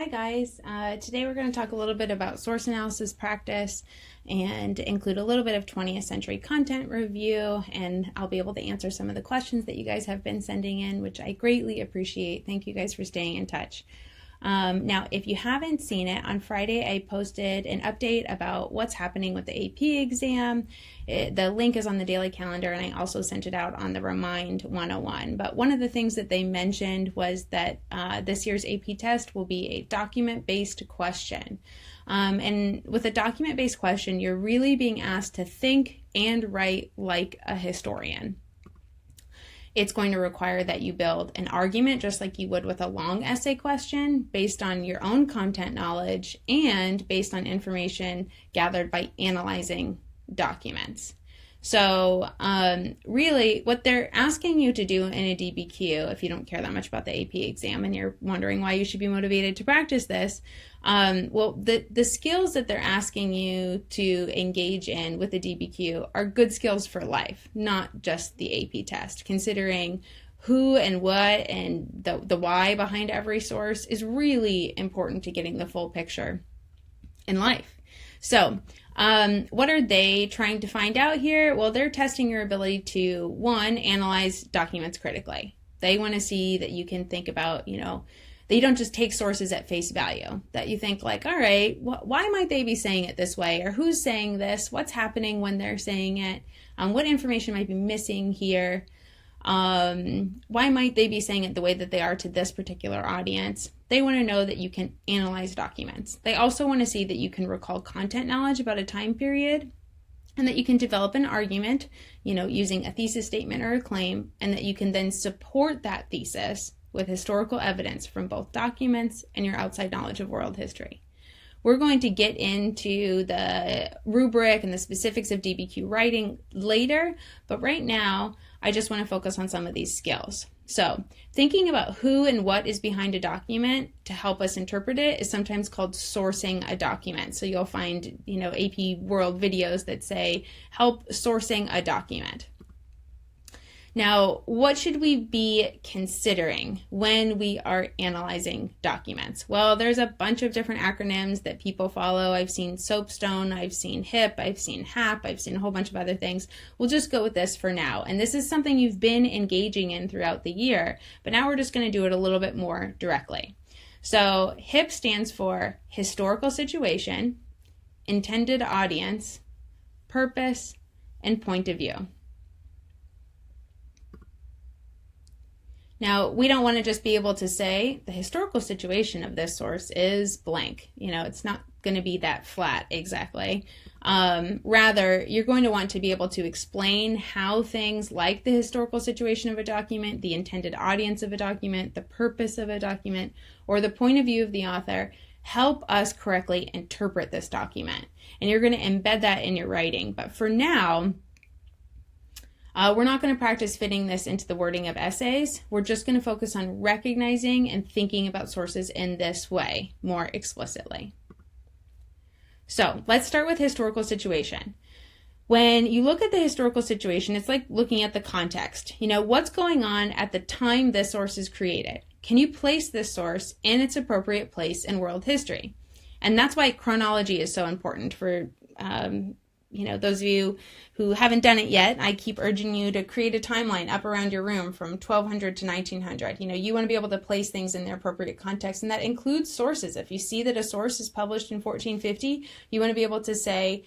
guys. Today we're going to talk a little bit about source analysis practice and include a little bit of 20th century content review, and I'll be able to answer some of the questions that you guys have been sending in, which I greatly appreciate. Thank you guys for staying in touch. Now, if you haven't seen it, on Friday I posted an update about what's happening with the AP exam. The link is on the daily calendar, and I also sent it out on the Remind 101. But one of the things that they mentioned was that this year's AP test will be a document-based question. And with a document-based question, you're really being asked to think and write like a historian. It's going to require that you build an argument just like you would with a long essay question based on your own content knowledge and based on information gathered by analyzing documents. So really what they're asking you to do in a DBQ, if you don't care that much about the AP exam and you're wondering why you should be motivated to practice this, the skills that they're asking you to engage in with the DBQ are good skills for life, not just the AP test. Considering who and what and the why behind every source is really important to getting the full picture in life. So what are they trying to find out here? Well, they're testing your ability to, one, analyze documents critically. They want to see that you can think about, that you don't just take sources at face value, that you think like, all right, why might they be saying it this way? Or who's saying this? What's happening when they're saying it? What information might be missing here? Why might they be saying it the way that they are to this particular audience? They want to know that you can analyze documents. They also want to see that you can recall content knowledge about a time period and that you can develop an argument, using a thesis statement or a claim, and that you can then support that thesis with historical evidence from both documents and your outside knowledge of world history. We're going to get into the rubric and the specifics of DBQ writing later, but right now I just want to focus on some of these skills. So thinking about who and what is behind a document to help us interpret it is sometimes called sourcing a document. So you'll find, AP World videos that say, help sourcing a document. Now, what should we be considering when we are analyzing documents? Well, there's a bunch of different acronyms that people follow. I've seen SOAPstone, I've seen HIP, I've seen HAP, I've seen a whole bunch of other things. We'll just go with this for now. And this is something you've been engaging in throughout the year, but now we're just going to do it a little bit more directly. So HIP stands for historical situation, intended audience, purpose, and point of view. Now, we don't want to just be able to say the historical situation of this source is blank. It's not going to be that flat exactly. Rather, you're going to want to be able to explain how things like the historical situation of a document, the intended audience of a document, the purpose of a document, or the point of view of the author help us correctly interpret this document. And you're going to embed that in your writing. But for now, we're not going to practice fitting this into the wording of essays. We're just going to focus on recognizing and thinking about sources in this way more explicitly. So let's start with historical situation. When you look at the historical situation, it's like looking at the context. What's going on at the time this source is created? Can you place this source in its appropriate place in world history? And that's why chronology is so important for those of you who haven't done it yet. I keep urging you to create a timeline up around your room from 1200 to 1900. You want to be able to place things in their appropriate context, and that includes sources. If you see that a source is published in 1450, you want to be able to say,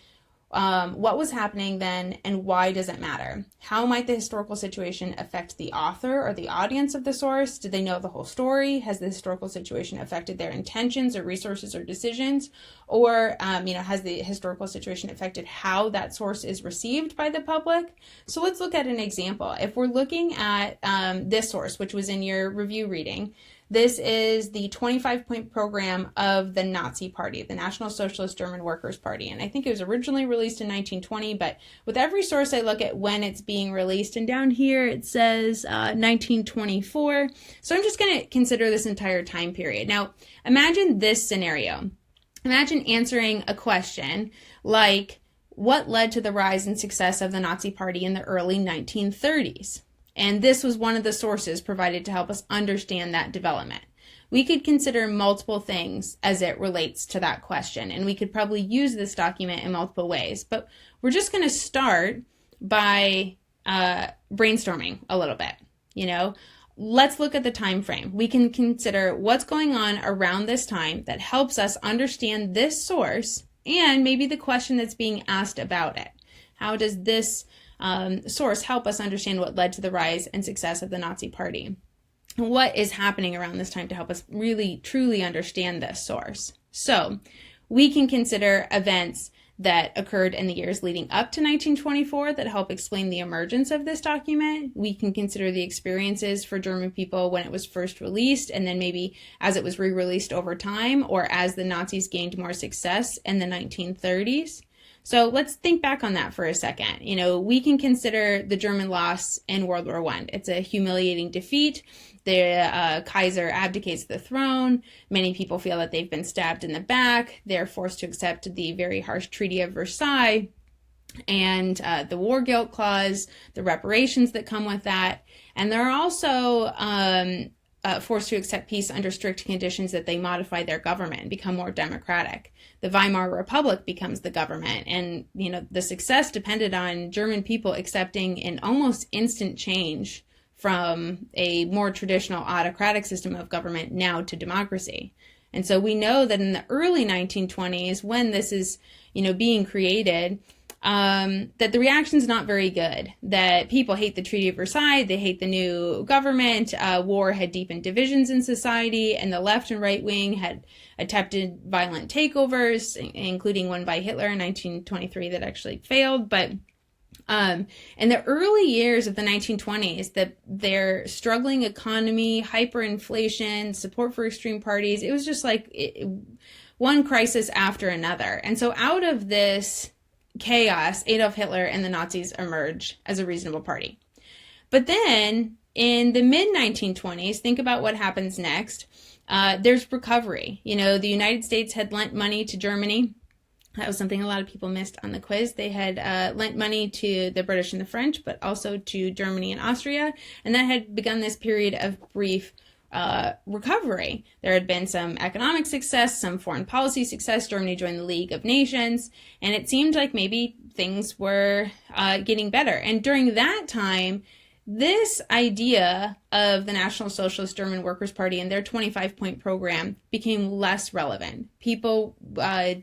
what was happening then and why does it matter? How might the historical situation affect the author or the audience of the source? Did they know the whole story? Has the historical situation affected their intentions or resources or decisions? Or, has the historical situation affected how that source is received by the public? So let's look at an example. If we're looking at this source, which was in your review reading, this is the 25-point program of the Nazi Party, the National Socialist German Workers' Party. And I think it was originally released in 1920, but with every source I look at when it's being released, and down here it says 1924. So I'm just going to consider this entire time period. Now, imagine this scenario. Imagine answering a question like, what led to the rise and success of the Nazi Party in the early 1930s? And this was one of the sources provided to help us understand that development. we could consider multiple things as it relates to that question. And we could probably use this document in multiple ways. But we're just going to start by brainstorming a little bit. Let's look at the time frame. We can consider what's going on around this time that helps us understand this source and maybe the question that's being asked about it. How does this source help us understand what led to the rise and success of the Nazi Party? What is happening around this time to help us really, truly understand this source? So we can consider events that occurred in the years leading up to 1924 that help explain the emergence of this document. We can consider the experiences for German people when it was first released, and then maybe as it was re-released over time, or as the Nazis gained more success in the 1930s. So let's think back on that for a second. We can consider the German loss in World War I. It's a humiliating defeat. The Kaiser abdicates the throne. Many people feel that they've been stabbed in the back. They're forced to accept the very harsh Treaty of Versailles and the war guilt clause, the reparations that come with that. And they're also forced to accept peace under strict conditions that they modify their government and become more democratic. The Weimar Republic becomes the government, and the success depended on German people accepting an almost instant change from a more traditional autocratic system of government now to democracy. And so we know that in the early 1920s, when this is being created, that the reaction's not very good, that people hate the Treaty of Versailles, they hate the new government, war had deepened divisions in society, and the left and right wing had attempted violent takeovers, including one by Hitler in 1923 that actually failed. But in the early years of the 1920s, their struggling economy, hyperinflation, support for extreme parties, it was just like one crisis after another. And so out of this chaos, Adolf Hitler and the Nazis emerge as a reasonable party. But then in the mid-1920s, think about what happens next. There's recovery. The United States had lent money to Germany. That was something a lot of people missed on the quiz. They had lent money to the British and the French, but also to Germany and Austria. And that had begun this period of brief recovery. There had been some economic success, some foreign policy success. Germany joined the League of Nations, and it seemed like maybe things were getting better. And during that time, this idea of the National Socialist German Workers' Party and their 25-point program became less relevant. People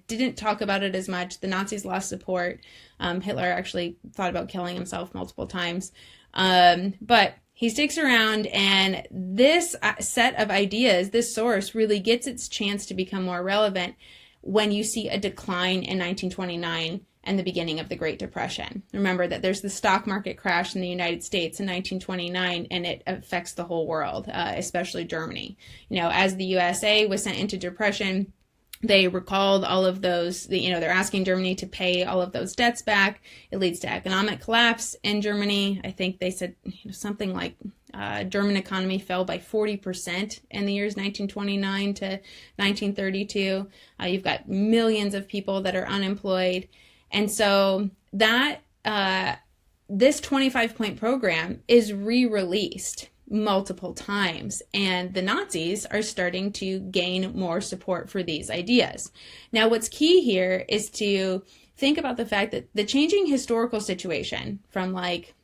didn't talk about it as much. The Nazis lost support. Hitler actually thought about killing himself multiple times. But he sticks around, and this set of ideas, this source, really gets its chance to become more relevant when you see a decline in 1929 and the beginning of the Great Depression. Remember that there's the stock market crash in the United States in 1929, and it affects the whole world, especially Germany. As the USA was sent into depression, they recalled all of those, they're asking Germany to pay all of those debts back. It leads to economic collapse in Germany. I think they said something like German economy fell by 40% in the years 1929 to 1932. You've got millions of people that are unemployed. And so that this 25-point program is re-released multiple times, and the Nazis are starting to gain more support for these ideas. Now, what's key here is to think about the fact that the changing historical situation from like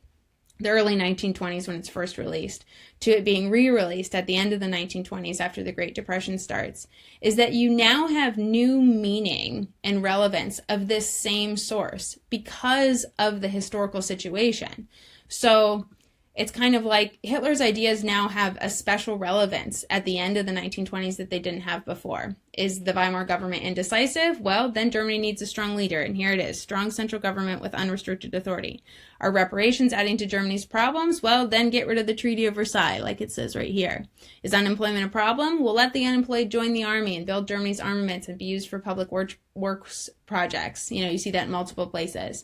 the early 1920s when it's first released to it being re-released at the end of the 1920s after the Great Depression starts is that you now have new meaning and relevance of this same source because of the historical situation. So it's kind of like Hitler's ideas now have a special relevance at the end of the 1920s that they didn't have before. Is the Weimar government indecisive? Well, then Germany needs a strong leader, and here it is, strong central government with unrestricted authority. Are reparations adding to Germany's problems? Well, then get rid of the Treaty of Versailles, like it says right here. Is unemployment a problem? Well, let the unemployed join the army and build Germany's armaments and be used for public works projects. You see that in multiple places.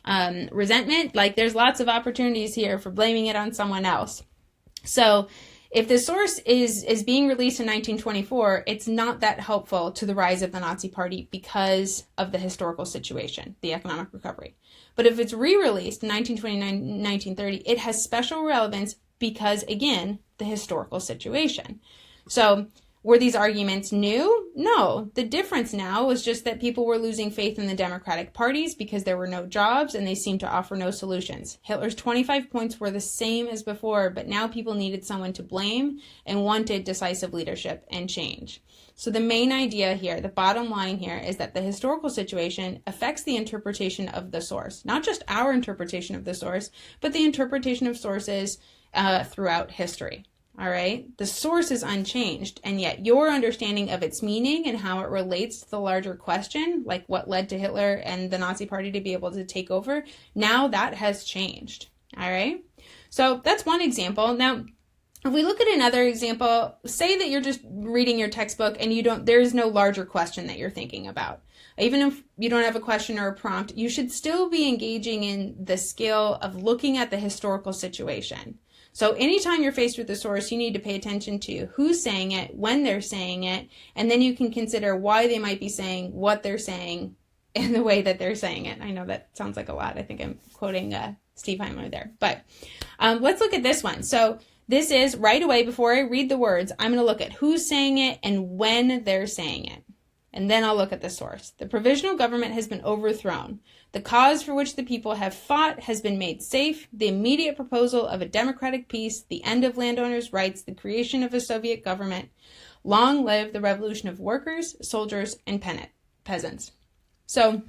Resentment, like there's lots of opportunities here for blaming it on someone else. So if the source is being released in 1924, it's not that helpful to the rise of the Nazi Party because of the historical situation, the economic recovery. But if it's re-released in 1929, 1930, it has special relevance because, again, the historical situation. So Were these arguments new? No. The difference now was just that people were losing faith in the democratic parties because there were no jobs and they seemed to offer no solutions. Hitler's 25 points were the same as before, but now people needed someone to blame and wanted decisive leadership and change. So the main idea here, the bottom line here, is that the historical situation affects the interpretation of the source. Not just our interpretation of the source, but the interpretation of sources throughout history. All right, the source is unchanged, and yet your understanding of its meaning and how it relates to the larger question, like what led to Hitler and the Nazi Party to be able to take over, now that has changed. All right, so that's one example. Now, if we look at another example, say that you're just reading your textbook and there is no larger question that you're thinking about. Even if you don't have a question or a prompt, you should still be engaging in the skill of looking at the historical situation. So anytime you're faced with a source, you need to pay attention to who's saying it, when they're saying it, and then you can consider why they might be saying what they're saying in the way that they're saying it. I know that sounds like a lot. I think I'm quoting Steve Heimler there. But let's look at this one. So this is right away, before I read the words, I'm going to look at who's saying it and when they're saying it. And then I'll look at the source. The provisional government has been overthrown. The cause for which the people have fought has been made safe. The immediate proposal of a democratic peace, the end of landowners' rights, the creation of a Soviet government. Long live the revolution of workers, soldiers, and peasants. So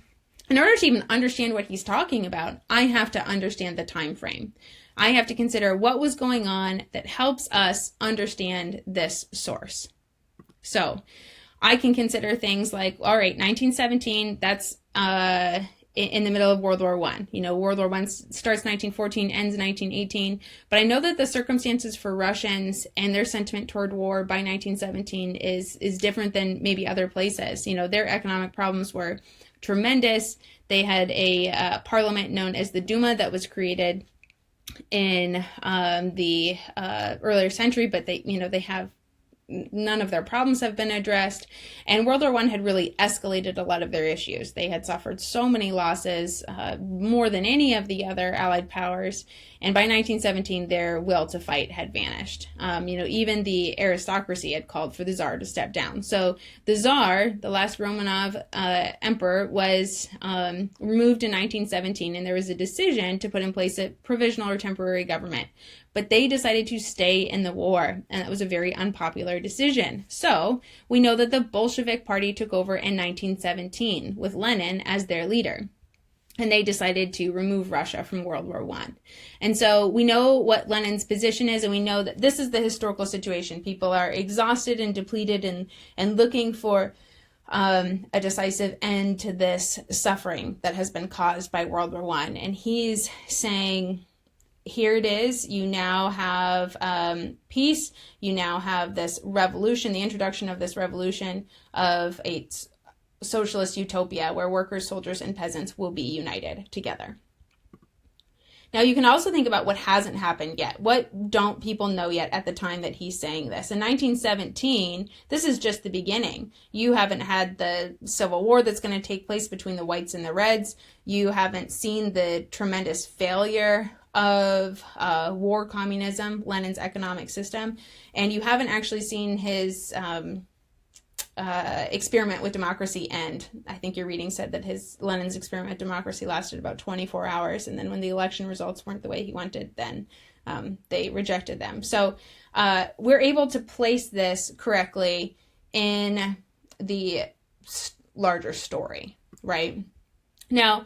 in order to even understand what he's talking about, I have to understand the time frame. I have to consider what was going on that helps us understand this source. So I can consider things like, all right, 1917, that's in the middle of World War I. You know, World War I starts 1914, ends in 1918. But I know that the circumstances for Russians and their sentiment toward war by 1917 is different than maybe other places. You know, their economic problems were tremendous. They had a parliament known as the Duma that was created in the earlier century, but they have none of their problems have been addressed. And World War I had really escalated a lot of their issues. They had suffered so many losses, more than any of the other Allied powers. And by 1917, their will to fight had vanished. Even the aristocracy had called for the Tsar to step down. So the Tsar, the last Romanov emperor, was removed in 1917, and there was a decision to put in place a provisional or temporary government. But they decided to stay in the war, and that was a very unpopular decision. So we know that the Bolshevik Party took over in 1917 with Lenin as their leader. And they decided to remove Russia from World War I. And so we know what Lenin's position is, and we know that this is the historical situation. People are exhausted and depleted and looking for a decisive end to this suffering that has been caused by World War I. And he's saying, here it is. You now have peace. You now have this revolution, the introduction of this revolution of a socialist utopia where workers, soldiers, and peasants will be united together. Now, you can also think about what hasn't happened yet. What don't people know yet at the time that he's saying this? In 1917, this is just the beginning. You haven't had the civil war that's going to take place between the whites and the reds. You haven't seen the tremendous failure of war communism, Lenin's economic system, and you haven't actually seen his experiment with democracy end. I think your reading said that Lenin's experiment with democracy lasted about 24 hours, and then when the election results weren't the way he wanted, then they rejected them. So we're able to place this correctly in the larger story, right? Now,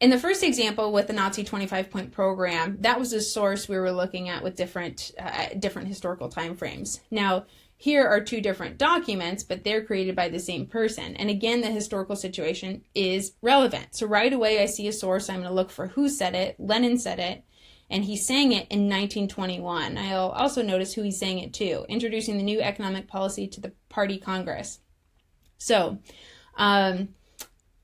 in the first example with the Nazi 25-point program, that was a source we were looking at with different historical time frames. Now, here are two different documents, but they're created by the same person. And again, the historical situation is relevant. So right away, I see a source. I'm going to look for who said it. Lenin said it, and he sang it in 1921. I'll also notice who he sang it to, introducing the new economic policy to the party Congress. So I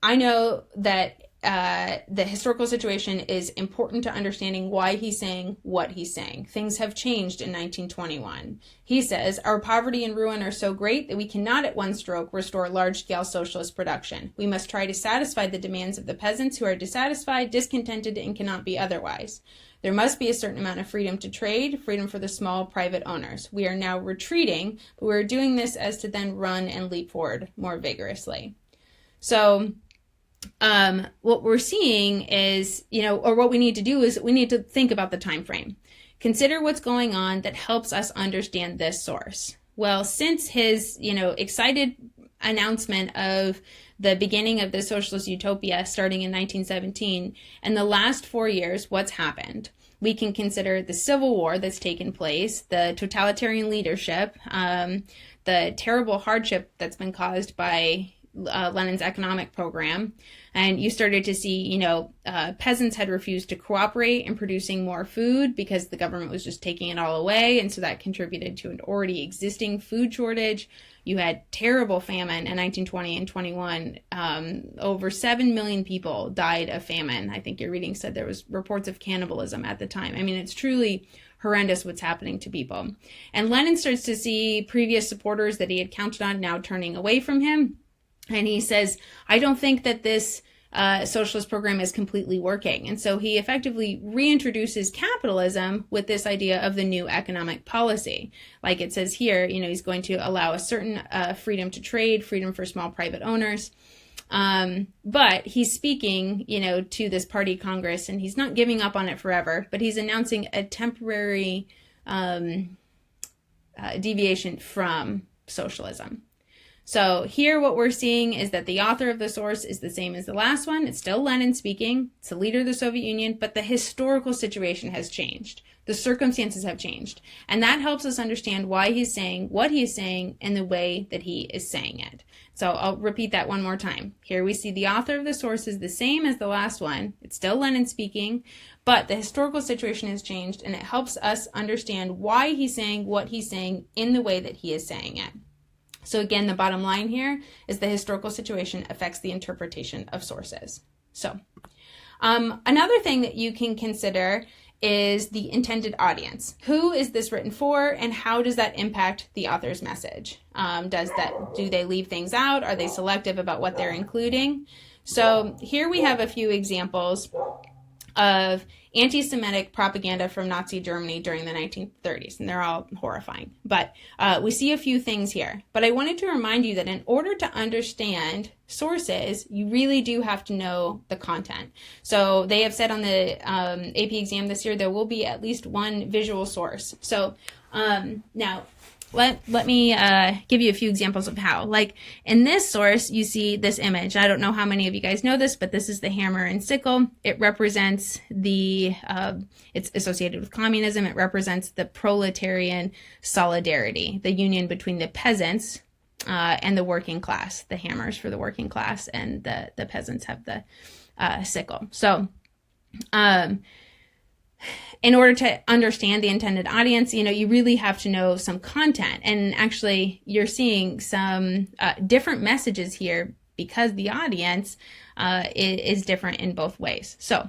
know that the historical situation is important to understanding why he's saying what he's saying. Things have changed in 1921. He says, our poverty and ruin are so great that we cannot at one stroke restore large-scale socialist production. We must try to satisfy the demands of the peasants who are dissatisfied, discontented, and cannot be otherwise. There must be a certain amount of freedom to trade, freedom for the small private owners. We are now retreating, but we're doing this as to then run and leap forward more vigorously. So what we're seeing is, or what we need to do is we need to think about the time frame. Consider what's going on that helps us understand this source. Well, since his, excited announcement of the beginning of the socialist utopia starting in 1917, and the last 4 years, what's happened? We can consider the civil war that's taken place, the totalitarian leadership, the terrible hardship that's been caused by Lenin's economic program. And you started to see, peasants had refused to cooperate in producing more food because the government was just taking it all away. And so that contributed to an already existing food shortage. You had terrible famine in 1920 and 21. Over 7 million people died of famine. I think your reading said there was reports of cannibalism at the time. I mean, it's truly horrendous what's happening to people. And Lenin starts to see previous supporters that he had counted on now turning away from him. And he says, I don't think that this socialist program is completely working. And so he effectively reintroduces capitalism with this idea of the new economic policy. Like it says here, he's going to allow a certain freedom to trade, freedom for small private owners. But he's speaking, to this party Congress, and he's not giving up on it forever, but he's announcing a temporary deviation from socialism. So here what we're seeing is that the author of the source is the same as the last one. It's still Lenin speaking. It's the leader of the Soviet Union, but the historical situation has changed. The circumstances have changed. And that helps us understand why he's saying what he's saying and the way that he is saying it. So I'll repeat that one more time. Here we see the author of the source is the same as the last one. It's still Lenin speaking, but the historical situation has changed, and it helps us understand why he's saying what he's saying in the way that he is saying it. So again, the bottom line here is the historical situation affects the interpretation of sources. So another thing that you can consider is the intended audience. Who is this written for, and how does that impact the author's message? Do they leave things out? Are they selective about what they're including? So here we have a few examples of anti-Semitic propaganda from Nazi Germany during the 1930s, and they're all horrifying. But we see a few things here. But I wanted to remind you that in order to understand sources, you really do have to know the content. So they have said on the AP exam this year, there will be at least one visual source. So now, let me give you a few examples of how. Like in this source, you see this image. I don't know how many of you guys know this, but this is the hammer and sickle. It represents it's associated with communism. It represents the proletarian solidarity, the union between the peasants and the working class. The hammer's for the working class, and the peasants have the sickle. So, in order to understand the intended audience, you really have to know some content. And actually, you're seeing some different messages here because the audience is different in both ways. So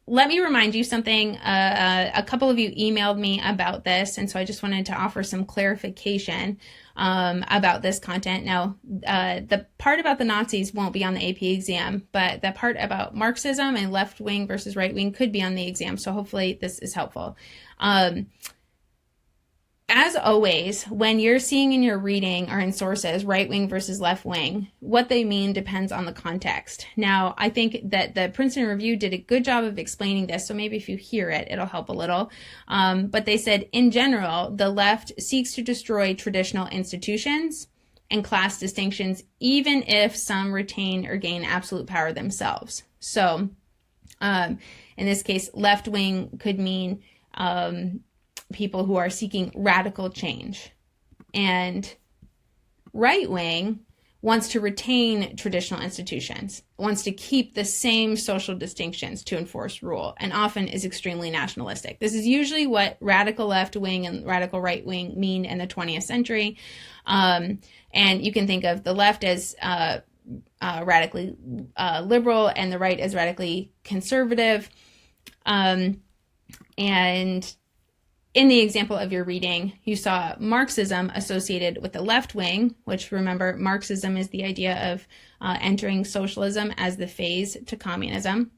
let me remind you something. A couple of you emailed me about this, and so I just wanted to offer some clarification about this content. Now, the part about the Nazis won't be on the AP exam, but the part about Marxism and left wing versus right wing could be on the exam, so hopefully this is helpful. As always, when you're seeing in your reading or in sources right wing versus left wing, what they mean depends on the context. Now, I think that the Princeton Review did a good job of explaining this, so maybe if you hear it, it'll help a little. But they said, in general, the left seeks to destroy traditional institutions and class distinctions, even if some retain or gain absolute power themselves. So, in this case, left wing could mean people who are seeking radical change, and right wing wants to retain traditional institutions, wants to keep the same social distinctions to enforce rule, and often is extremely nationalistic. This is usually what radical left wing and radical right wing mean in the 20th century. And you can think of the left as radically liberal and the right is radically conservative. And in the example of your reading, you saw Marxism associated with the left wing, which, remember, Marxism is the idea of entering socialism as the phase to communism.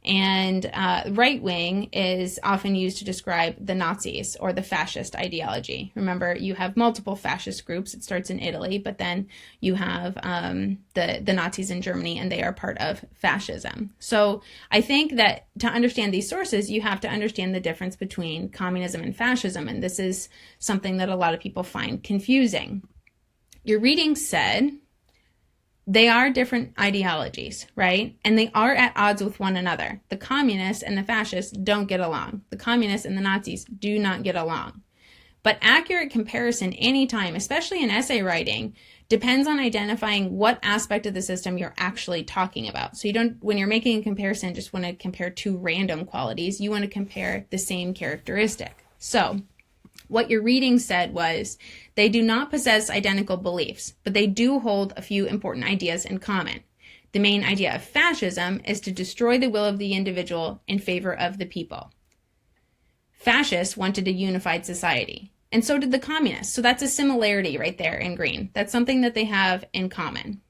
And right wing is often used to describe the Nazis or the fascist ideology. Remember, you have multiple fascist groups. It starts in Italy, but then you have the Nazis in Germany, and they are part of fascism. So I think that to understand these sources, you have to understand the difference between communism and fascism. And this is something that a lot of people find confusing. Your reading said they are different ideologies, right? And they are at odds with one another. The communists and the fascists don't get along. The communists and the Nazis do not get along. But accurate comparison anytime, especially in essay writing, depends on identifying what aspect of the system you're actually talking about. So you don't, when you're making a comparison, just want to compare two random qualities. You want to compare the same characteristic. So what your reading said was they do not possess identical beliefs, but they do hold a few important ideas in common. The main idea of fascism is to destroy the will of the individual in favor of the people. Fascists wanted a unified society, and so did the communists. So that's a similarity right there in green. That's something that they have in common.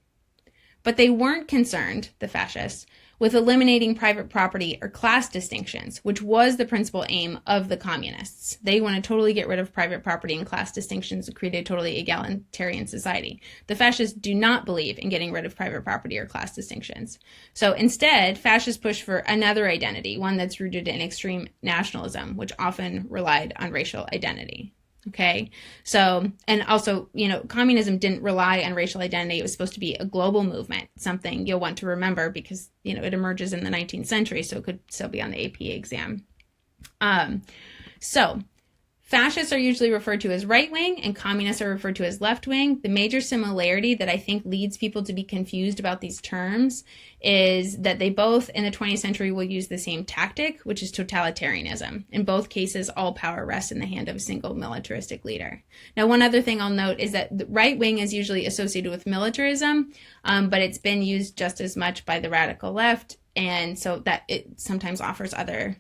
But they weren't concerned, the fascists, with eliminating private property or class distinctions, which was the principal aim of the communists. They want to totally get rid of private property and class distinctions and create a totally egalitarian society. The fascists do not believe in getting rid of private property or class distinctions. So instead, fascists push for another identity, one that's rooted in extreme nationalism, which often relied on racial identity. Okay, so, and also, communism didn't rely on racial identity. It was supposed to be a global movement, something you'll want to remember because, it emerges in the 19th century, so it could still be on the AP exam. So, fascists are usually referred to as right wing and communists are referred to as left wing. The major similarity that I think leads people to be confused about these terms is that they both in the 20th century will use the same tactic, which is totalitarianism. In both cases, all power rests in the hand of a single militaristic leader. Now, one other thing I'll note is that the right wing is usually associated with militarism, but it's been used just as much by the radical left, and so that it sometimes offers other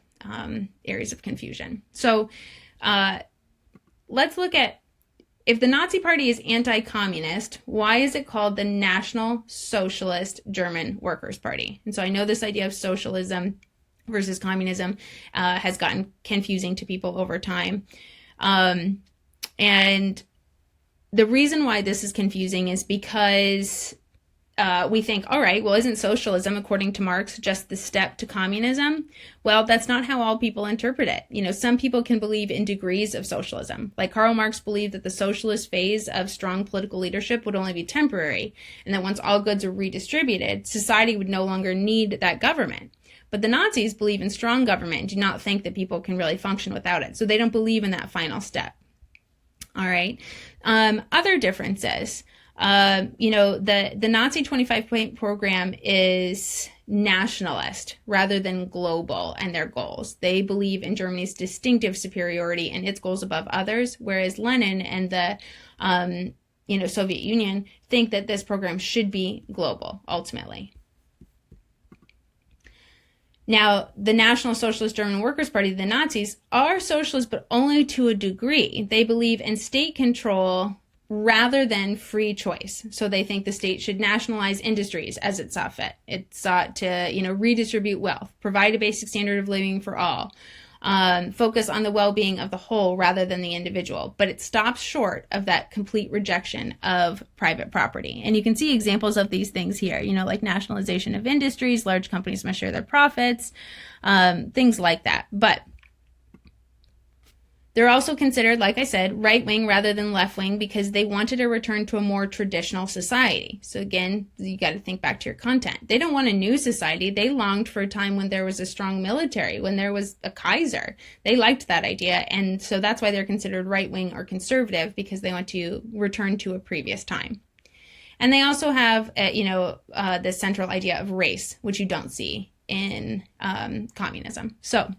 areas of confusion. So let's look at, if the Nazi Party is anti-communist, why is it called the National Socialist German Workers' Party? And so I know this idea of socialism versus communism has gotten confusing to people over time. And the reason why this is confusing is because we think, all right, well, isn't socialism, according to Marx, just the step to communism? Well, that's not how all people interpret it. Some people can believe in degrees of socialism. Like Karl Marx believed that the socialist phase of strong political leadership would only be temporary, and that once all goods are redistributed, society would no longer need that government. But the Nazis believe in strong government and do not think that people can really function without it. So they don't believe in that final step. All right. Other differences. The Nazi 25-point program is nationalist rather than global in their goals. They believe in Germany's distinctive superiority and its goals above others, whereas Lenin and the Soviet Union think that this program should be global ultimately. Now, the National Socialist German Workers' Party, the Nazis, are socialist, but only to a degree. They believe in state control rather than free choice. So they think the state should nationalize industries as it saw fit. It sought to, redistribute wealth, provide a basic standard of living for all, focus on the well-being of the whole rather than the individual. But it stops short of that complete rejection of private property. And you can see examples of these things here, like nationalization of industries, large companies must share their profits, things like that. But they're also considered, like I said, right-wing rather than left-wing because they wanted to return to a more traditional society. So again, you got to think back to your content. They don't want a new society. They longed for a time when there was a strong military, when there was a Kaiser. They liked that idea, and so that's why they're considered right-wing or conservative, because they want to return to a previous time. And they also have, the central idea of race, which you don't see in communism. So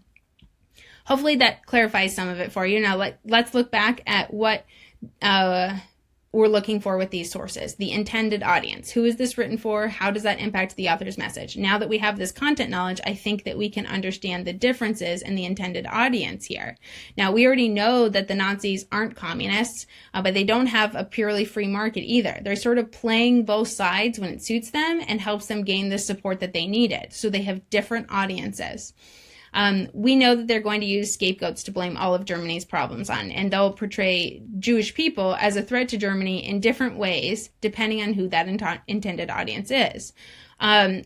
hopefully that clarifies some of it for you. Now let's look back at what we're we're looking for with these sources. The intended audience. Who is this written for? How does that impact the author's message? Now that we have this content knowledge, I think that we can understand the differences in the intended audience here. Now, we already know that the Nazis aren't communists, but they don't have a purely free market either. They're sort of playing both sides when it suits them and helps them gain the support that they needed. So they have different audiences. We know that they're going to use scapegoats to blame all of Germany's problems on, and they'll portray Jewish people as a threat to Germany in different ways, depending on who that intended audience is.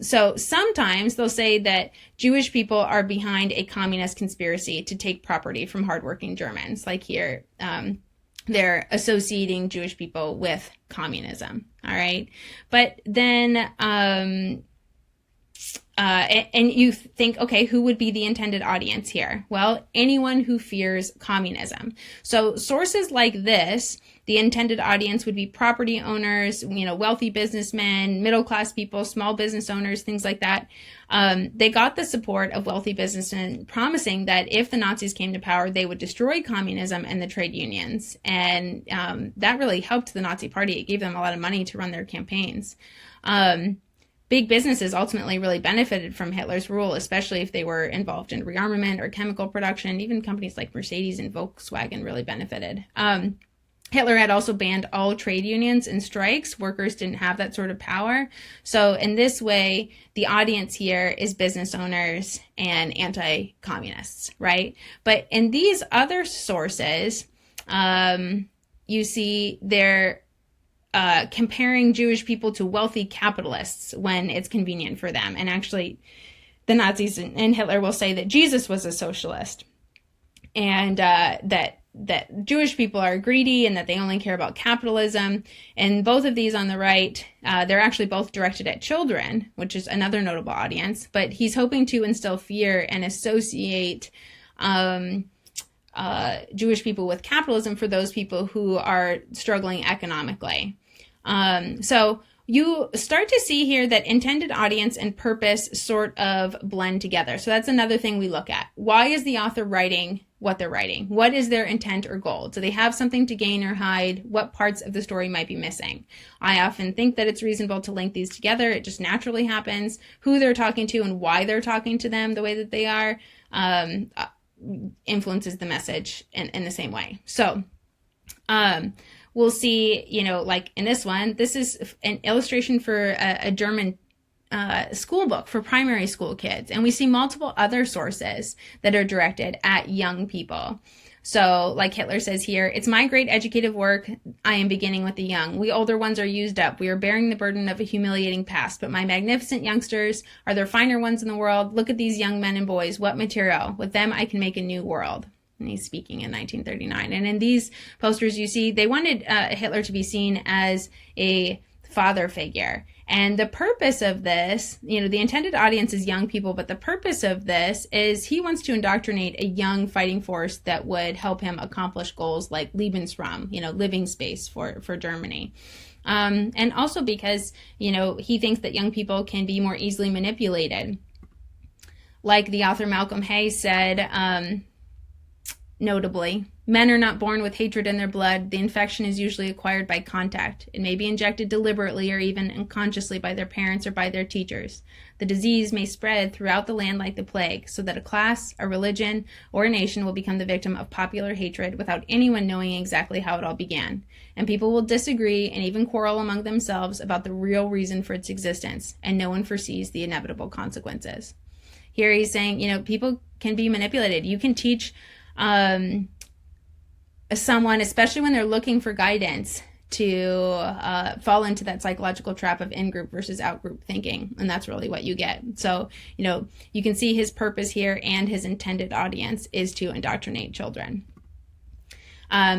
So sometimes they'll say that Jewish people are behind a communist conspiracy to take property from hardworking Germans. Like here, they're associating Jewish people with communism. All right. But then, and you think, okay, who would be the intended audience here? Well, anyone who fears communism. So sources like this, the intended audience would be property owners, wealthy businessmen, middle-class people, small business owners, things like that. They got the support of wealthy businessmen promising that if the Nazis came to power, they would destroy communism and the trade unions. And that really helped the Nazi Party. It gave them a lot of money to run their campaigns. Big businesses ultimately really benefited from Hitler's rule, especially if they were involved in rearmament or chemical production. Even companies like Mercedes and Volkswagen really benefited. Hitler had also banned all trade unions and strikes. Workers didn't have that sort of power. So in this way, the audience here is business owners and anti-communists, right? But in these other sources, you see they're comparing Jewish people to wealthy capitalists when it's convenient for them. And actually, the Nazis and Hitler will say that Jesus was a socialist, and that Jewish people are greedy and that they only care about capitalism. And both of these on the right, they're actually both directed at children, which is another notable audience. But he's hoping to instill fear and associate Jewish people with capitalism for those people who are struggling economically. So you start to see here that intended audience and purpose sort of blend together. So that's another thing we look at. Why is the author writing what they're writing? What is their intent or goal? Do they have something to gain or hide? What parts of the story might be missing? I often think that it's reasonable to link these together. It just naturally happens. Who they're talking to and why they're talking to them the way that they are influences the message in the same way. So we'll see, like in this one, this is an illustration for a German school book for primary school kids. And we see multiple other sources that are directed at young people. So like Hitler says here, it's my great educative work. I am beginning with the young. We older ones are used up. We are bearing the burden of a humiliating past, but my magnificent youngsters are the finer ones in the world. Look at these young men and boys. What material? With them, I can make a new world. And he's speaking in 1939. And in these posters, you see, they wanted Hitler to be seen as a father figure. And the purpose of this, the intended audience is young people, but the purpose of this is he wants to indoctrinate a young fighting force that would help him accomplish goals like Lebensraum, living space for Germany. And also because, he thinks that young people can be more easily manipulated. Like the author Malcolm Hay said, notably, men are not born with hatred in their blood. The infection is usually acquired by contact. It may be injected deliberately or even unconsciously by their parents or by their teachers. The disease may spread throughout the land like the plague, so that a class, a religion, or a nation will become the victim of popular hatred without anyone knowing exactly how it all began. And people will disagree and even quarrel among themselves about the real reason for its existence, and no one foresees the inevitable consequences. Here he's saying, people can be manipulated. You can teach someone, especially when they're looking for guidance, to fall into that psychological trap of in-group versus out-group thinking. And that's really what you get. So, you can see his purpose here and his intended audience is to indoctrinate children.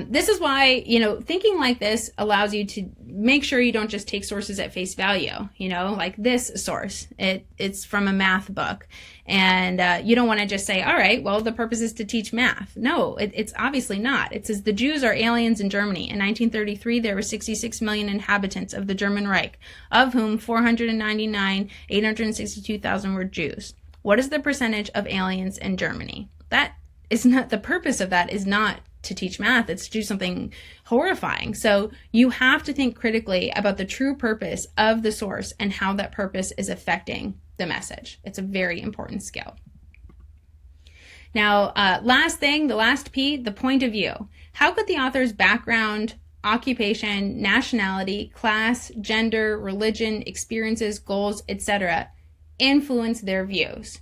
This is why, thinking like this allows you to make sure you don't just take sources at face value, like this source. It's from a math book. And you don't want to just say, all right, well, the purpose is to teach math. No, it's obviously not. It says the Jews are aliens in Germany. In 1933, there were 66 million inhabitants of the German Reich, of whom 862,000 were Jews. What is the percentage of aliens in Germany? That is not, the purpose of that is not to teach math. It's to do something horrifying. So you have to think critically about the true purpose of the source and how that purpose is affecting the message. It's a very important skill. Now, last thing, the last P, the point of view. How could the author's background, occupation, nationality, class, gender, religion, experiences, goals, etc. influence their views?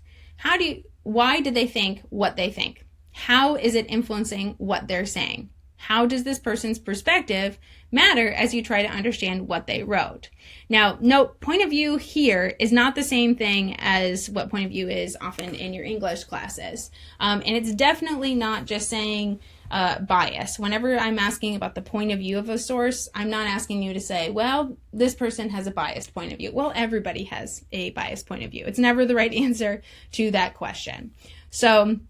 Why do they think what they think? How is it influencing what they're saying? How does this person's perspective matter as you try to understand what they wrote? Now, note, point of view here is not the same thing as what point of view is often in your English classes. And it's definitely not just saying bias. Whenever I'm asking about the point of view of a source, I'm not asking you to say, well, this person has a biased point of view. Well, everybody has a biased point of view. It's never the right answer to that question. So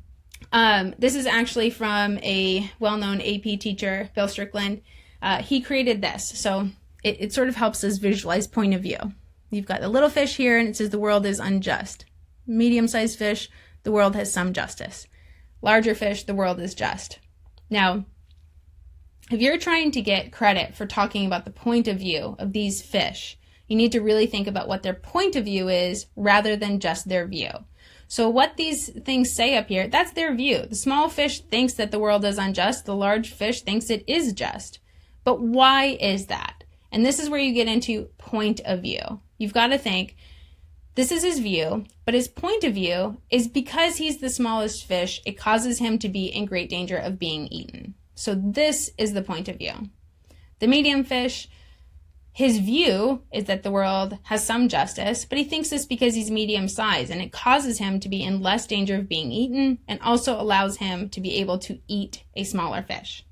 this is actually from a well-known AP teacher, Bill Strickland. He created this. So it sort of helps us visualize point of view. You've got the little fish here, and it says the world is unjust. Medium-sized fish, the world has some justice. Larger fish, the world is just. Now, if you're trying to get credit for talking about the point of view of these fish, you need to really think about what their point of view is rather than just their view. So what these things say up here, that's their view. The small fish thinks that the world is unjust. The large fish thinks it is just. But why is that? And this is where you get into point of view. You've got to think, this is his view, but his point of view is because he's the smallest fish, it causes him to be in great danger of being eaten. So this is the point of view. The medium fish, his view is that the world has some justice, but he thinks this because he's medium sized, and it causes him to be in less danger of being eaten and also allows him to be able to eat a smaller fish.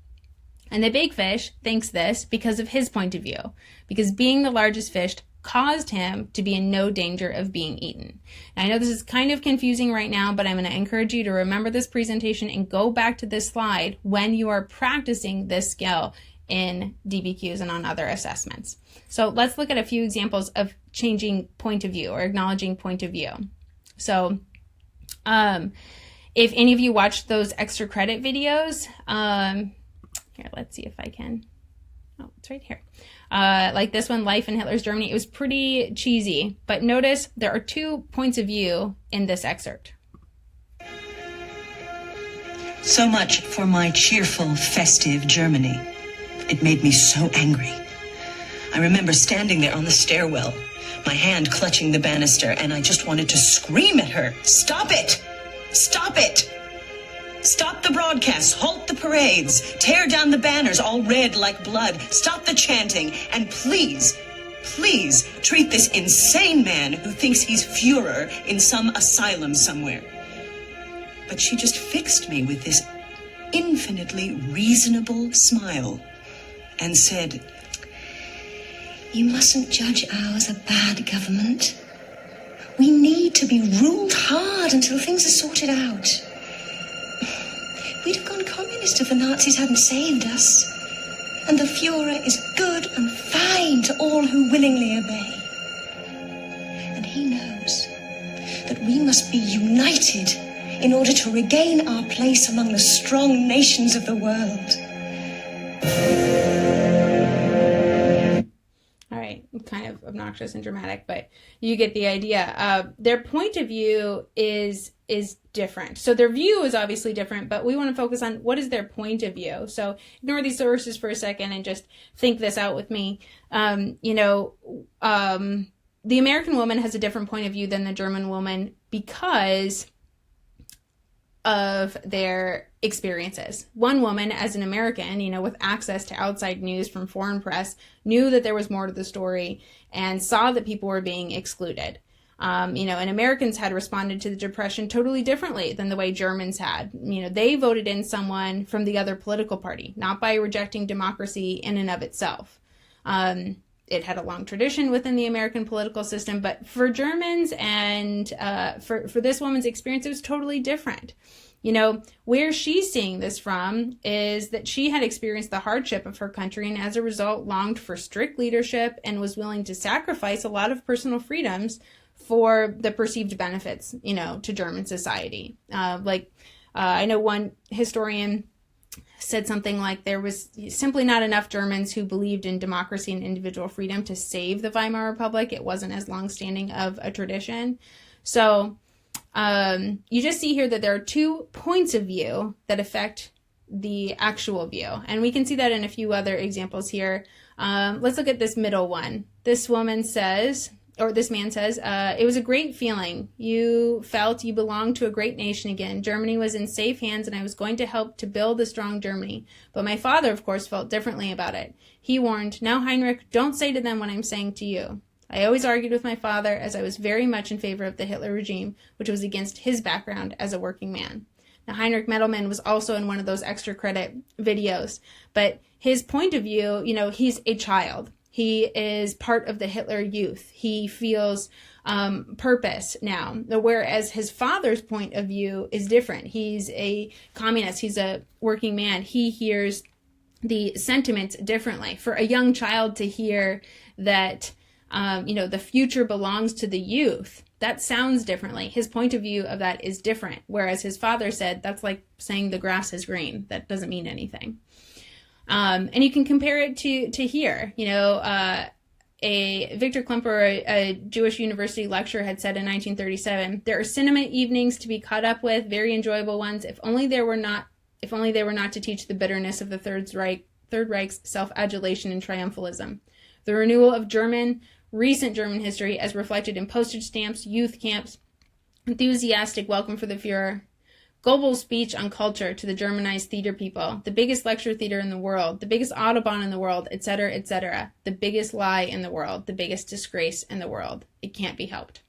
And the big fish thinks this because of his point of view, because being the largest fish caused him to be in no danger of being eaten. Now, I know this is kind of confusing right now, but I'm going to encourage you to remember this presentation and go back to this slide when you are practicing this skill in DBQs and on other assessments. So let's look at a few examples of changing point of view or acknowledging point of view. So if any of you watched those extra credit videos, here, let's see if I can. Oh, it's right here. Like this one, Life in Hitler's Germany. It was pretty cheesy, but notice there are 2 points of view in this excerpt. So much for my cheerful, festive Germany. It made me so angry. I remember standing there on the stairwell, my hand clutching the banister, and I just wanted to scream at her. Stop it! Stop it! Stop the broadcasts, halt the parades, tear down the banners all red like blood, stop the chanting, and please, please treat this insane man who thinks he's Führer in some asylum somewhere. But she just fixed me with this infinitely reasonable smile and said, "You mustn't judge ours a bad government. We need to be ruled hard until things are sorted out. We'd have gone communist if the Nazis hadn't saved us. And the Führer is good and fine to all who willingly obey. And he knows that we must be united in order to regain our place among the strong nations of the world." All right, kind of obnoxious and dramatic, but you get the idea. Their point of view is different. So their view is obviously different, but we want to focus on what is their point of view. So ignore these sources for a second and just think this out with me. The American woman has a different point of view than the German woman because of their experiences. One woman, as an American, with access to outside news from foreign press, knew that there was more to the story and saw that people were being excluded. And Americans had responded to the Depression totally differently than the way Germans had. They voted in someone from the other political party, not by rejecting democracy in and of itself. It had a long tradition within the American political system, but for Germans and for this woman's experience, it was totally different. Where she's seeing this from is that she had experienced the hardship of her country and as a result longed for strict leadership and was willing to sacrifice a lot of personal freedoms for the perceived benefits, to German society. I know one historian said something like there was simply not enough Germans who believed in democracy and individual freedom to save the Weimar Republic. It wasn't as long-standing of a tradition. So you just see here that there are 2 points of view that affect the actual view. And we can see that in a few other examples here. Let's look at this middle one. This woman says, or this man says, it was a great feeling. You felt you belonged to a great nation again. Germany was in safe hands and I was going to help to build a strong Germany. But my father, of course, felt differently about it. He warned, now Heinrich, don't say to them what I'm saying to you. I always argued with my father as I was very much in favor of the Hitler regime, which was against his background as a working man. Now, Heinrich Mittelman was also in one of those extra credit videos, but his point of view, you know, he's a child. He is part of the Hitler Youth. He feels purpose now, whereas his father's point of view is different. He's a communist. He's a working man. He hears the sentiments differently. For a young child to hear that, you know, the future belongs to the youth, that sounds differently. His point of view of that is different, whereas his father said that's like saying the grass is green. That doesn't mean anything. And you can compare it to here. You know, a Victor Klemperer, a Jewish university lecturer, had said in 1937, there are cinema evenings to be caught up with, very enjoyable ones, if only they were not to teach the bitterness of the Third Reich's self-adulation and triumphalism. The renewal of recent German history as reflected in postage stamps, youth camps, enthusiastic welcome for the Fuhrer, Goebbels' speech on culture to the Germanized theater people, the biggest lecture theater in the world, the biggest Autobahn in the world, etc., etc., the biggest lie in the world, the biggest disgrace in the world. It can't be helped.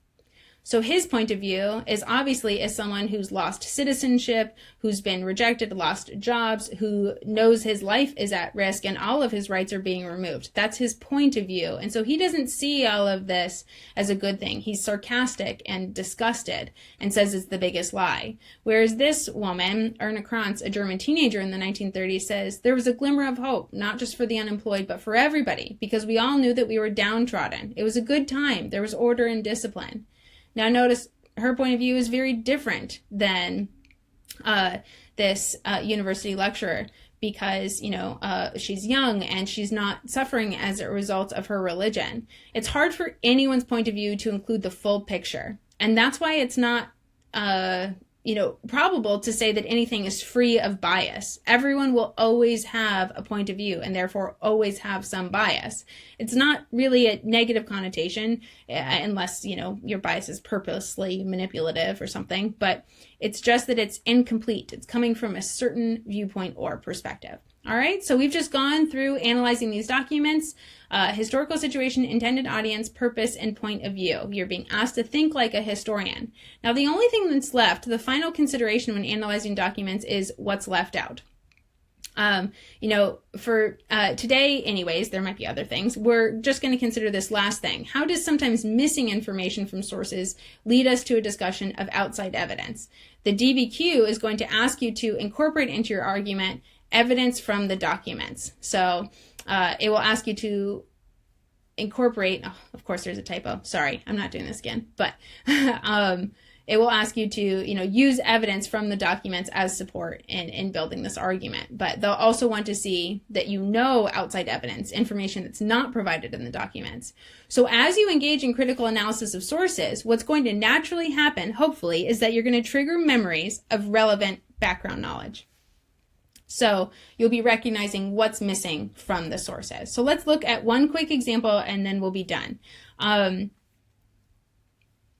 So his point of view is obviously as someone who's lost citizenship, who's been rejected, lost jobs, who knows his life is at risk and all of his rights are being removed. That's his point of view. And so he doesn't see all of this as a good thing. He's sarcastic and disgusted and says it's the biggest lie. Whereas this woman, Erna Kranz, a German teenager in the 1930s, says there was a glimmer of hope, not just for the unemployed, but for everybody, because we all knew that we were downtrodden. It was a good time. There was order and discipline. Now notice her point of view is very different than this university lecturer because, you know, she's young and she's not suffering as a result of her religion. It's hard for anyone's point of view to include the full picture. And that's why it's not, you know, probable to say that anything is free of bias. Everyone will always have a point of view and therefore always have some bias. It's not really a negative connotation unless, you know, your bias is purposely manipulative or something, but it's just that it's incomplete. It's coming from a certain viewpoint or perspective. All right, so we've just gone through analyzing these documents, historical situation, intended audience, purpose, and point of view. You're being asked to think like a historian. Now, the only thing that's left, the final consideration when analyzing documents is what's left out. You know, for today, anyways, there might be other things. We're just going to consider this last thing. How does sometimes missing information from sources lead us to a discussion of outside evidence? The DBQ is going to ask you to incorporate into your argument evidence from the documents. So it will ask you to incorporate, oh, of course there's a typo, sorry, I'm not doing this again, but it will ask you to, you know, use evidence from the documents as support in building this argument. But they'll also want to see that you know outside evidence, information that's not provided in the documents. So as you engage in critical analysis of sources, what's going to naturally happen, hopefully, is that you're going to trigger memories of relevant background knowledge. So you'll be recognizing what's missing from the sources. So let's look at one quick example and then we'll be done.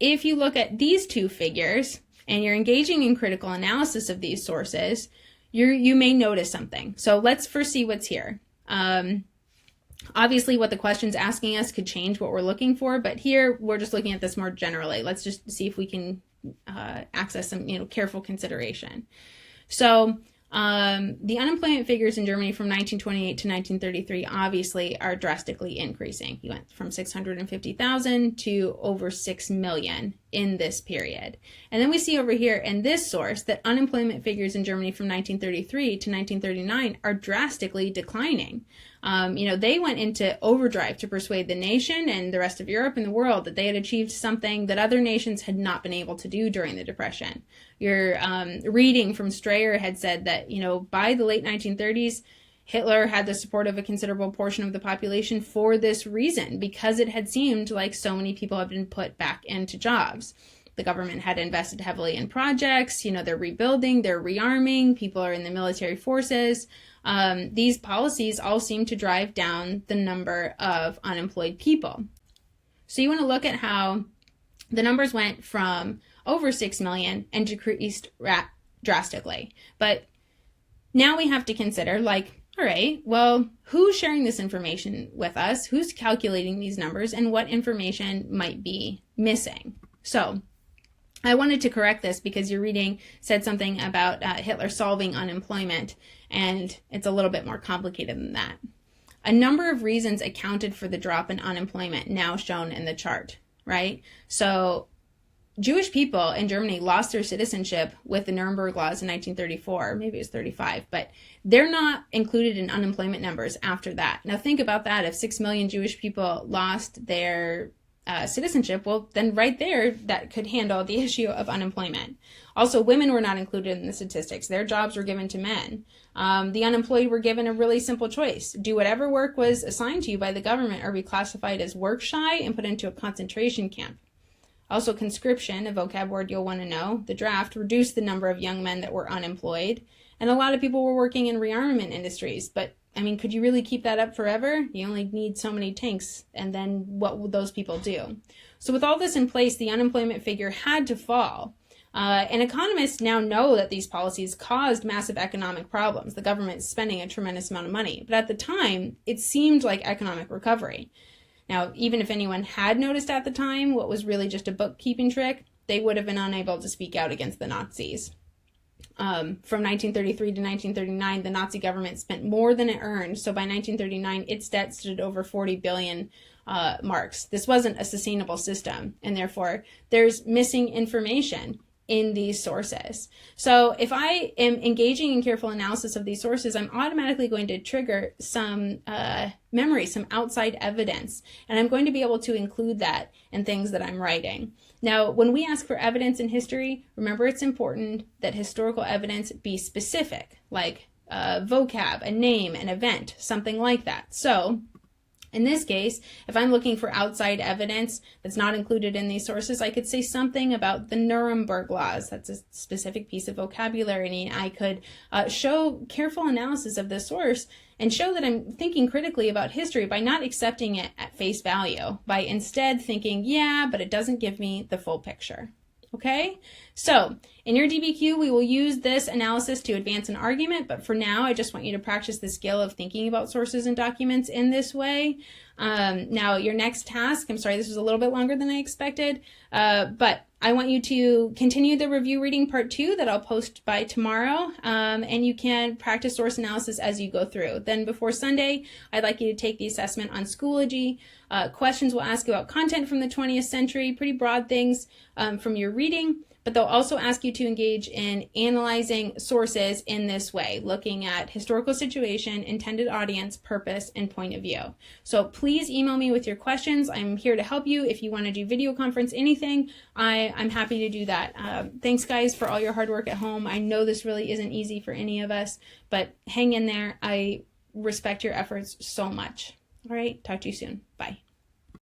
If you look at these two figures and you're engaging in critical analysis of these sources, you may notice something. So let's first see what's here. Obviously what the question's asking us could change what we're looking for, but here we're just looking at this more generally. Let's just see if we can access some, you know, careful consideration. So the unemployment figures in Germany from 1928 to 1933 obviously are drastically increasing. You went from 650,000 to over 6 million in this period. And then we see over here in this source that unemployment figures in Germany from 1933 to 1939 are drastically declining. They went into overdrive to persuade the nation and the rest of Europe and the world that they had achieved something that other nations had not been able to do during the Depression. Your reading from Strayer had said that, by the late 1930s, Hitler had the support of a considerable portion of the population for this reason, because it had seemed like so many people had been put back into jobs. The government had invested heavily in projects, they're rebuilding, they're rearming, people are in the military forces. These policies all seem to drive down the number of unemployed people. So you want to look at how the numbers went from over 6 million and decreased drastically. But now we have to consider, all right, well, who's sharing this information with us? Who's calculating these numbers, and what information might be missing? So I wanted to correct this because your reading said something about Hitler solving unemployment, and it's a little bit more complicated than that. A number of reasons accounted for the drop in unemployment now shown in the chart, right? So Jewish people in Germany lost their citizenship with the Nuremberg Laws in 1934, maybe it was 35, but they're not included in unemployment numbers after that. Now think about that. If 6 million Jewish people lost their citizenship, well, then right there, that could handle the issue of unemployment. Also, women were not included in the statistics. Their jobs were given to men. The unemployed were given a really simple choice. Do whatever work was assigned to you by the government or be classified as work shy and put into a concentration camp. Also, conscription, a vocab word you'll want to know, the draft reduced the number of young men that were unemployed. And a lot of people were working in rearmament industries, but could you really keep that up forever? You only need so many tanks, and then what would those people do? So with all this in place, the unemployment figure had to fall. And economists now know that these policies caused massive economic problems. The government is spending a tremendous amount of money. But at the time, it seemed like economic recovery. Now, even if anyone had noticed at the time what was really just a bookkeeping trick, they would have been unable to speak out against the Nazis. From 1933 to 1939, the Nazi government spent more than it earned. So by 1939, its debt stood over 40 billion marks. This wasn't a sustainable system, and therefore there's missing information in these sources. So if I am engaging in careful analysis of these sources, I'm automatically going to trigger some memory, some outside evidence, and I'm going to be able to include that in things that I'm writing. Now, when we ask for evidence in history, remember it's important that historical evidence be specific, like vocab, a name, an event, something like that. So in this case, if I'm looking for outside evidence that's not included in these sources, I could say something about the Nuremberg Laws. That's a specific piece of vocabulary. And I could show careful analysis of the source and show that I'm thinking critically about history by not accepting it at face value, by instead thinking, yeah, but it doesn't give me the full picture. Okay, so in your DBQ, we will use this analysis to advance an argument, but for now, I just want you to practice the skill of thinking about sources and documents in this way. Now, your next task, I'm sorry, this was a little bit longer than I expected, but I want you to continue the review reading part 2 that I'll post by tomorrow, and you can practice source analysis as you go through. Then before Sunday, I'd like you to take the assessment on Schoology. Questions will ask about content from the 20th century, pretty broad things from your reading, but they'll also ask you to engage in analyzing sources in this way, looking at historical situation, intended audience, purpose, and point of view. So please email me with your questions. I'm here to help you. If you want to do video conference, anything, I'm happy to do that. Thanks, guys, for all your hard work at home. I know this really isn't easy for any of us, but hang in there. I respect your efforts so much. All right, talk to you soon. Bye.